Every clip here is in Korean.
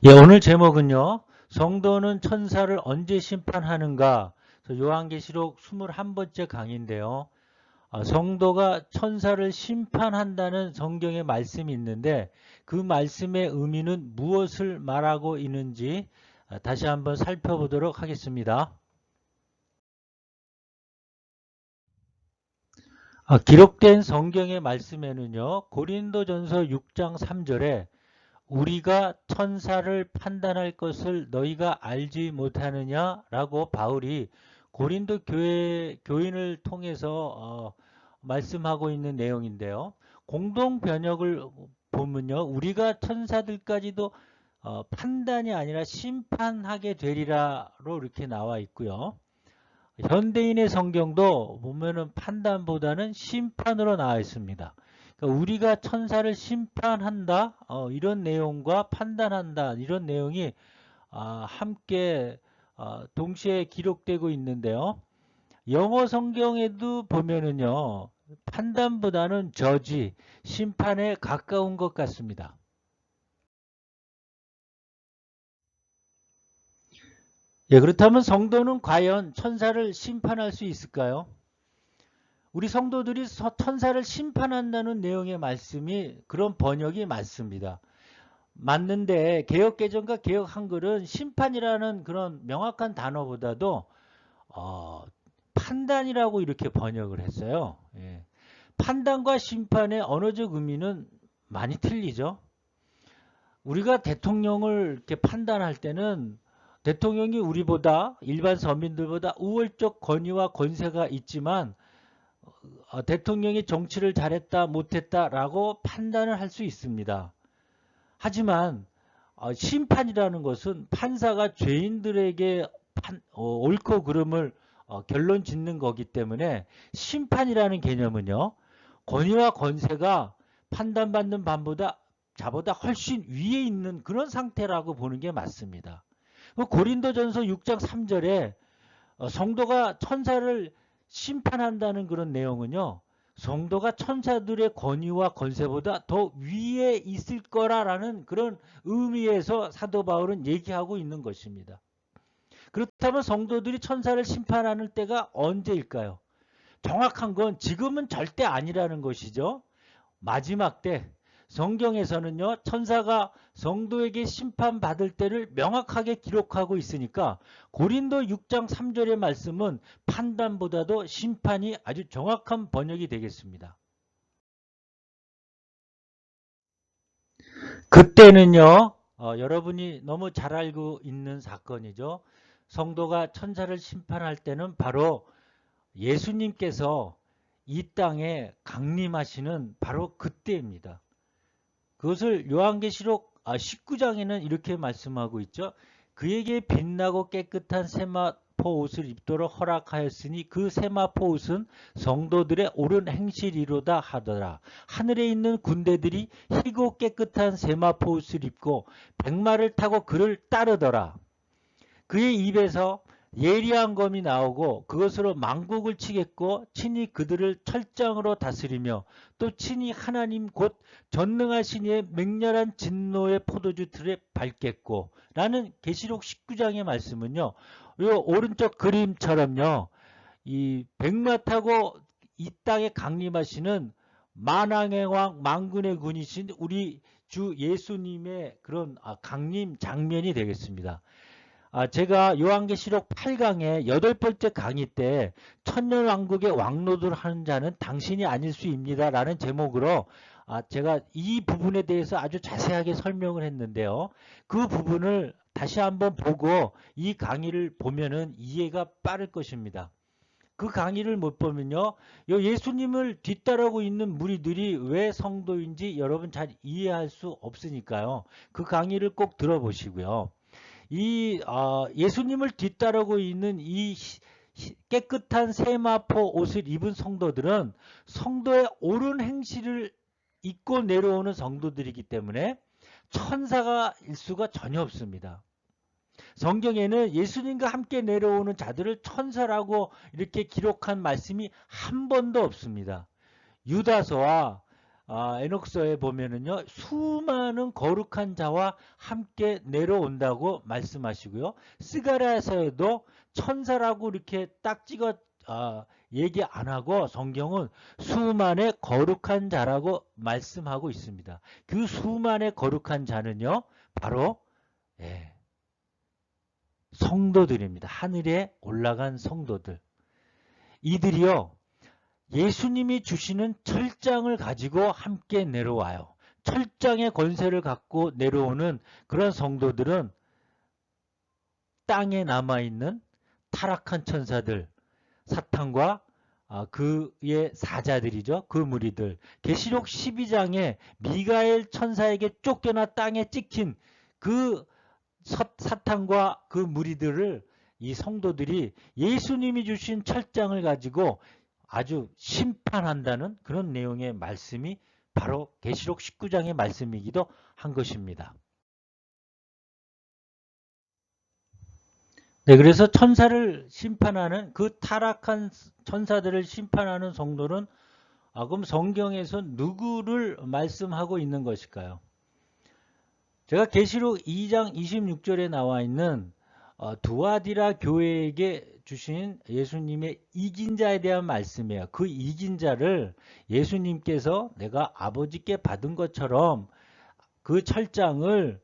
예, 오늘 제목은요. 성도는 천사를 언제 심판하는가? 요한계시록 21번째 강의인데요. 성도가 천사를 심판한다는 성경의 말씀이 있는데 그 말씀의 의미는 무엇을 말하고 있는지 다시 한번 살펴보도록 하겠습니다. 기록된 성경의 말씀에는요. 고린도전서 6장 3절에 우리가 천사를 판단할 것을 너희가 알지 못하느냐라고 바울이 고린도 교인을 통해서 말씀하고 있는 내용인데요. 공동 번역을 보면요. 우리가 천사들까지도 판단이 아니라 심판하게 되리라로 이렇게 나와 있고요. 현대인의 성경도 보면은 판단보다는 심판으로 나와 있습니다. 그러니까 우리가 천사를 심판한다 이런 내용과 판단한다 이런 내용이 함께 동시에 기록되고 있는데요. 영어 성경에도 보면은요 판단보다는 저지 심판에 가까운 것 같습니다. 예, 그렇다면 성도는 과연 천사를 심판할 수 있을까요? 우리 성도들이 천사를 심판한다는 내용의 말씀이 그런 번역이 맞습니다. 맞는데 개역개정과 개역한글은 심판이라는 그런 명확한 단어보다도 판단이라고 이렇게 번역을 했어요. 예. 판단과 심판의 언어적 의미는 많이 틀리죠. 우리가 대통령을 이렇게 판단할 때는 대통령이 우리보다 일반 서민들보다 우월적 권위와 권세가 있지만 대통령이 정치를 잘했다 못했다라고 판단을 할 수 있습니다. 하지만 심판이라는 것은 판사가 죄인들에게 옳고 그름을 결론 짓는 거기 때문에 심판이라는 개념은요. 권위와 권세가 판단받는 자보다 훨씬 위에 있는 그런 상태라고 보는 게 맞습니다. 고린도전서 6장 3절에 성도가 천사를 심판한다는 그런 내용은요. 성도가 천사들의 권위와 권세보다 더 위에 있을 거라는 그런 의미에서 사도 바울은 얘기하고 있는 것입니다. 그렇다면 성도들이 천사를 심판하는 때가 언제일까요? 정확한 건 지금은 절대 아니라는 것이죠. 마지막 때 성경에서는요. 천사가 성도에게 심판받을 때를 명확하게 기록하고 있으니까 고린도 6장 3절의 말씀은 판단보다도 심판이 아주 정확한 번역이 되겠습니다. 그때는요. 여러분이 너무 잘 알고 있는 사건이죠. 성도가 천사를 심판할 때는 바로 예수님께서 이 땅에 강림하시는 바로 그때입니다. 그것을 요한계시록 19장에는 이렇게 말씀하고 있죠. 그에게 빛나고 깨끗한 세마포 옷을 입도록 허락하였으니 그 세마포 옷은 성도들의 옳은 행실이로다 하더라. 하늘에 있는 군대들이 희고 깨끗한 세마포 옷을 입고 백마를 타고 그를 따르더라. 그의 입에서 예리한 검이 나오고 그것으로 만국을 치겠고 친히 그들을 철장으로 다스리며 또 친히 하나님 곧 전능하신 이의 맹렬한 진노의 포도주 틀에 밟겠고 라는 계시록 19장의 말씀은요. 이 오른쪽 그림처럼요. 이 백마 타고 이 땅에 강림하시는 만왕의 왕 만군의 군이신 우리 주 예수님의 그런 강림 장면이 되겠습니다. 제가 요한계시록 8강의 8번째 강의 때 천년왕국의 왕노를 하는 자는 당신이 아닐 수입니다 라는 제목으로 제가 이 부분에 대해서 아주 자세하게 설명을 했는데요. 그 부분을 다시 한번 보고 이 강의를 보면은 이해가 빠를 것입니다. 그 강의를 못 보면요. 예수님을 뒤따르고 있는 무리들이 왜 성도인지 여러분 잘 이해할 수 없으니까요. 그 강의를 꼭 들어보시고요. 이 예수님을 뒤따르고 있는 이 깨끗한 세마포 옷을 입은 성도들은 성도의 옳은 행실을 입고 내려오는 성도들이기 때문에 천사가 일 수가 전혀 없습니다. 성경에는 예수님과 함께 내려오는 자들을 천사라고 이렇게 기록한 말씀이 한 번도 없습니다. 유다서와 에녹서에 보면은요, 수많은 거룩한 자와 함께 내려온다고 말씀하시고요. 스가랴서에도 천사라고 이렇게 딱 찍어 얘기 안 하고 성경은 수만의 거룩한 자라고 말씀하고 있습니다. 그 수만의 거룩한 자는요, 바로 예, 성도들입니다. 하늘에 올라간 성도들. 이들이요, 예수님이 주시는 철장을 가지고 함께 내려와요. 철장의 권세를 갖고 내려오는 그런 성도들은 땅에 남아있는 타락한 천사들, 사탄과 그의 사자들이죠. 그 무리들. 계시록 12장에 미가엘 천사에게 쫓겨나 땅에 찍힌 그 사탄과 그 무리들을 이 성도들이 예수님이 주신 철장을 가지고 아주 심판한다는 그런 내용의 말씀이 바로 계시록 19장의 말씀이기도 한 것입니다. 네, 그래서 천사를 심판하는 그 타락한 천사들을 심판하는 성도는 그럼 성경에서 누구를 말씀하고 있는 것일까요? 제가 계시록 2장 26절에 나와 있는 두아디라 교회에게 주신 예수님의 이긴 자에 대한 말씀이에요. 그 이긴 자를 예수님께서 내가 아버지께 받은 것처럼 그 철장을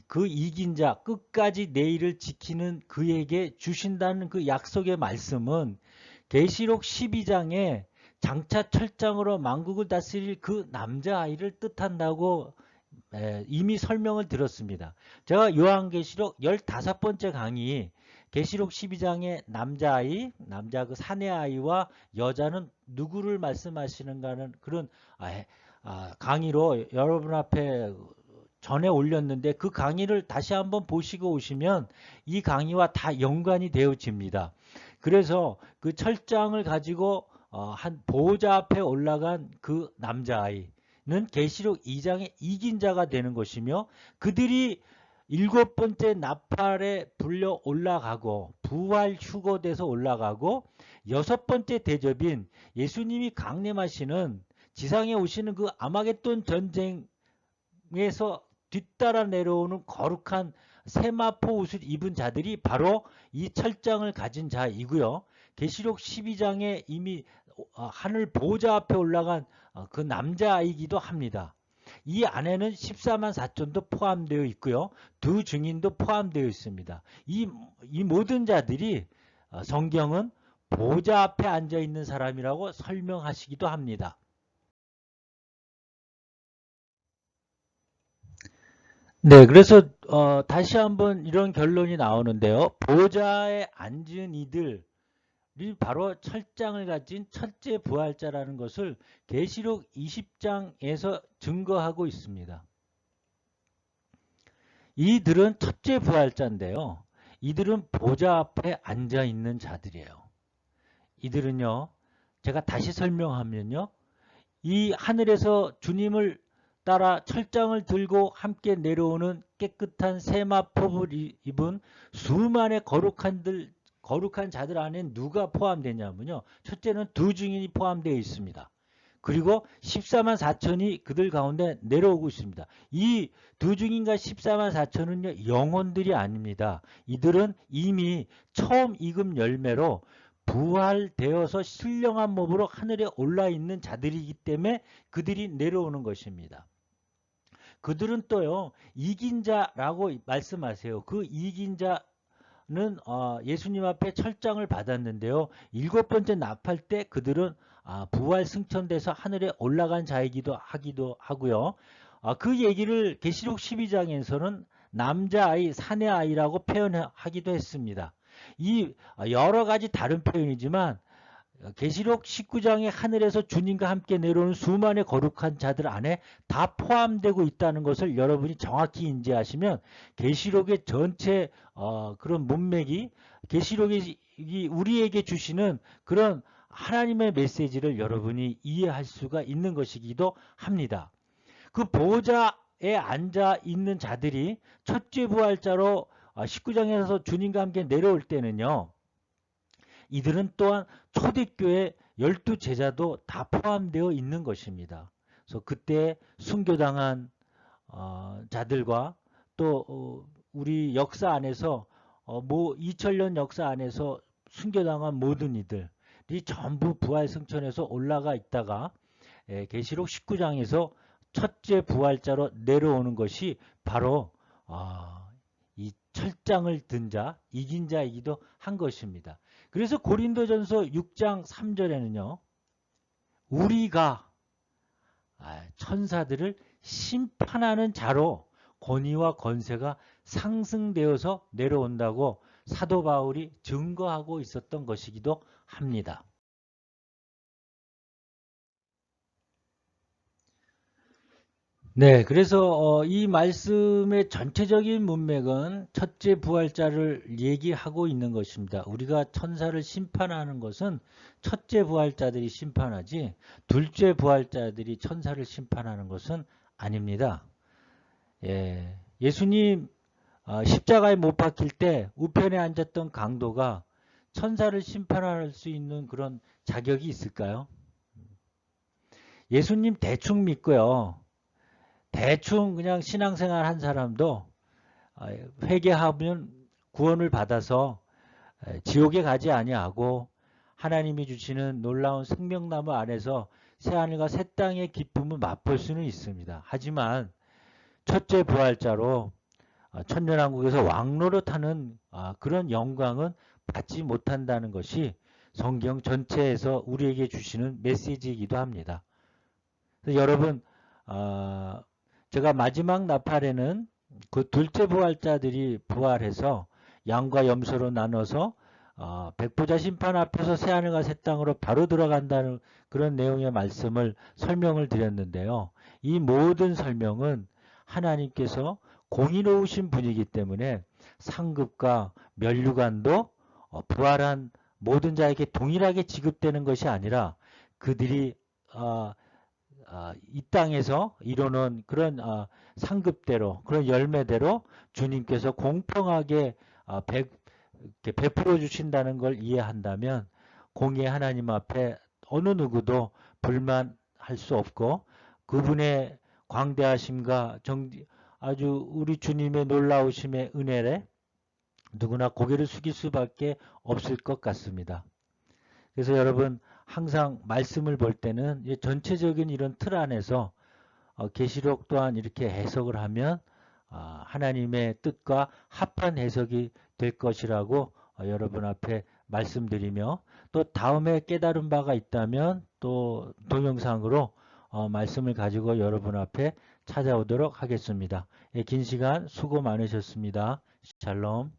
그 이긴 자, 끝까지 내 일을 지키는 그에게 주신다는 그 약속의 말씀은 계시록 12장에 장차 철장으로 만국을 다스릴 그 남자아이를 뜻한다고 이미 설명을 들었습니다. 제가 요한계시록 15번째 강의 계시록 12장의 남자아이, 남자 그 사내아이와 여자는 누구를 말씀하시는가는 그런 강의로 여러분 앞에 전에 올렸는데 그 강의를 다시 한번 보시고 오시면 이 강의와 다 연관이 되어집니다. 그래서 그 철장을 가지고 한 보호자 앞에 올라간 그 남자아이는 계시록 2장의 이긴 자가 되는 것이며 그들이 7번째 나팔에 불려 올라가고 부활 휴거돼서 올라가고 6번째 대접인 예수님이 강림하시는 지상에 오시는 그 아마겟돈 전쟁에서 뒤따라 내려오는 거룩한 세마포 옷을 입은 자들이 바로 이 철장을 가진 자이고요. 계시록 12장에 이미 하늘 보호자 앞에 올라간 그 남자아이기도 합니다. 이 안에는 14만 4천도 포함되어 있고요. 두 증인도 포함되어 있습니다. 이 모든 자들이 성경은 보호자 앞에 앉아있는 사람이라고 설명하시기도 합니다. 네, 그래서 다시 한번 이런 결론이 나오는데요. 보좌에 앉은 이들이 바로 철장을 가진 첫째 부활자라는 것을 계시록 20장에서 증거하고 있습니다. 이들은 첫째 부활자인데요. 이들은 보좌 앞에 앉아 있는 자들이에요. 이들은요, 제가 다시 설명하면요, 이 하늘에서 주님을 따라 철장을 들고 함께 내려오는 깨끗한 세마포를 입은 수많은 거룩한 자들 안에 누가 포함되냐면요. 첫째는 두 증인이 포함되어 있습니다. 그리고 14만 4천이 그들 가운데 내려오고 있습니다. 이 두 증인과 14만 4천은요, 영혼들이 아닙니다. 이들은 이미 처음 익은 열매로 부활되어서 신령한 몸으로 하늘에 올라 있는 자들이기 때문에 그들이 내려오는 것입니다. 그들은 또요, 이긴 자라고 말씀하세요. 그 이긴 자는 예수님 앞에 철장을 받았는데요. 7번째 나팔 때 그들은 부활 승천돼서 하늘에 올라간 자이기도 하고요. 그 얘기를 계시록 12장에서는 남자아이, 사내아이라고 표현하기도 했습니다. 이 여러 가지 다른 표현이지만 계시록 19장의 하늘에서 주님과 함께 내려오는 수많은 거룩한 자들 안에 다 포함되고 있다는 것을 여러분이 정확히 인지하시면 계시록의 전체 그런 문맥이 계시록이 우리에게 주시는 그런 하나님의 메시지를 여러분이 이해할 수가 있는 것이기도 합니다. 그 보호자에 앉아 있는 자들이 첫째 부활자로 19장에서 주님과 함께 내려올 때는요. 이들은 또한 초대교회 12제자도 다 포함되어 있는 것입니다. 그래서 그때 순교당한 자들과 또 우리 역사 안에서 2000년 역사 안에서 순교당한 모든 이들이 전부 부활 승천에서 올라가 있다가 계시록 19장에서 첫째 부활자로 내려오는 것이 바로 이 철장을 든 자, 이긴 자이기도 한 것입니다. 그래서 고린도전서 6장 3절에는요. 우리가 천사들을 심판하는 자로 권위와 권세가 상승되어서 내려온다고 사도 바울이 증거하고 있었던 것이기도 합니다. 네, 그래서 이 말씀의 전체적인 문맥은 첫째 부활자를 얘기하고 있는 것입니다. 우리가 천사를 심판하는 것은 첫째 부활자들이 심판하지 둘째 부활자들이 천사를 심판하는 것은 아닙니다. 예수님 십자가에 못 박힐 때 우편에 앉았던 강도가 천사를 심판할 수 있는 그런 자격이 있을까요? 예수님 대충 믿고요. 대충 그냥 신앙생활 한 사람도 회개하면 구원을 받아서 지옥에 가지 아니하고 하나님이 주시는 놀라운 생명나무 안에서 새하늘과 새 땅의 기쁨을 맛볼 수는 있습니다. 하지만 첫째 부활자로 천년왕국에서 왕노릇하는 그런 영광은 받지 못한다는 것이 성경 전체에서 우리에게 주시는 메시지이기도 합니다. 그래서 여러분 제가 마지막 나팔에는 그 둘째 부활자들이 부활해서 양과 염소로 나눠서 백보자 심판 앞에서 새하늘과 새 땅으로 바로 들어간다는 그런 내용의 말씀을 설명을 드렸는데요. 이 모든 설명은 하나님께서 공의로우신 분이기 때문에 상급과 면류관도 부활한 모든 자에게 동일하게 지급되는 것이 아니라 그들이 이 땅에서 이루는 그런 상급대로 그런 열매대로 주님께서 공평하게 베풀어 주신다는 걸 이해한다면 공의 하나님 앞에 어느 누구도 불만할 수 없고 그분의 광대하심과 아주 우리 주님의 놀라우심의 은혜에 누구나 고개를 숙일 수밖에 없을 것 같습니다. 그래서 여러분 항상 말씀을 볼 때는 전체적인 이런 틀 안에서 계시록 또한 이렇게 해석을 하면 하나님의 뜻과 합한 해석이 될 것이라고 여러분 앞에 말씀드리며 또 다음에 깨달은 바가 있다면 또 동영상으로 말씀을 가지고 여러분 앞에 찾아오도록 하겠습니다. 긴 시간 수고 많으셨습니다. 샬롬.